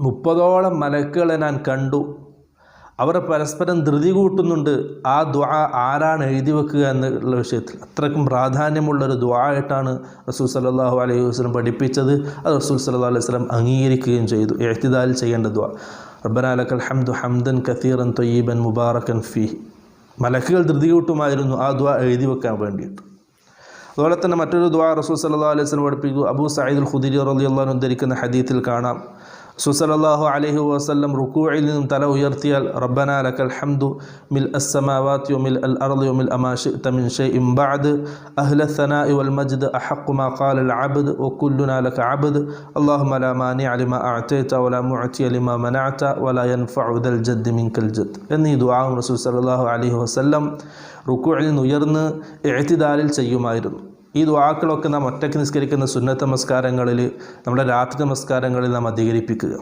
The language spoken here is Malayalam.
30ഓളം മലക്കുകളെ ഞാൻ കണ്ടു. അവർ പരസ്പരം ധൃതി കൂട്ടുന്നുണ്ട് ആ ദുആ ആരാണ് എഴുതി വെക്കുക എന്നുള്ള വിഷയത്തിൽ. അത്രയ്ക്കും പ്രാധാന്യമുള്ളൊരു ദുആ ആയിട്ടാണ് റസൂൽ സല്ലല്ലാഹു അലൈഹി വസല്ലം പഠിപ്പിച്ചത്. അത് റസൂൽ സല്ലല്ലാഹു അലൈഹി വസല്ലം അംഗീകരിക്കുകയും ചെയ്തു. ഇഅ്തിദാലിൽ ചെയ്യേണ്ട ദുആ റബ്ബനാ ലക്കൽ ഹംദു ഹംദൻ കസീറൻ ത്വയ്യിബൻ മുബാറകൻ ഫീഹി. മലക്കുകൾ ധൃതി കൂട്ടുമായിരുന്നു ആ ദുആ എഴുതി വെക്കാൻ വേണ്ടിയിട്ട്. അതുപോലെ തന്നെ മറ്റൊരു ദുആ റസൂൽ സല്ലല്ലാഹു അലൈഹി വസല്ലം പഠിപ്പിക്കുക. അബൂ സഈദ് അൽ ഖുദരി റളിയല്ലാഹു അൻഹു ഉദ്ധരിക്കുന്ന ഹദീത്തിൽ കാണാം, റസൂൽ സല്ലല്ലാഹു അലൈഹി വസല്ലം റുകൂഇൽ നിന്നും തല ഉയർത്തിയാൽ റബ്ബനാ ലക്കൽ ഹംദു മിൽ അസ്സമാവാതി വമിൽ അൽ അർളി വമിൽ അമാ ശിഅത മിൻ ഷൈഇൻ ബഅദ് അഹ്ല الثناء والمجد أحق ما قال العبد وكلنا لك عبد اللهم لا مانع لما أعطيت ولا معطي لما منعت ولا ينفع ذا الجد منك الجد. എന്നീ ദുആ റസൂൽ സല്ലല്ലാഹു അലൈഹി വസല്ലം റുകൂഇൽ നിന്ന് ഉയർന്ന് ഇഅ്തിദാലിൽ ചെയ്യുമായിരുന്നു. ഈ ദുആക്കളൊക്കെ നാം ഒറ്റയ്ക്ക് നിസ്കരിക്കുന്ന സുന്നത്ത് നമസ്കാരങ്ങളിൽ, നമ്മുടെ രാത്രി നമസ്കാരങ്ങളിൽ നാം അധികരിപ്പിക്കുക.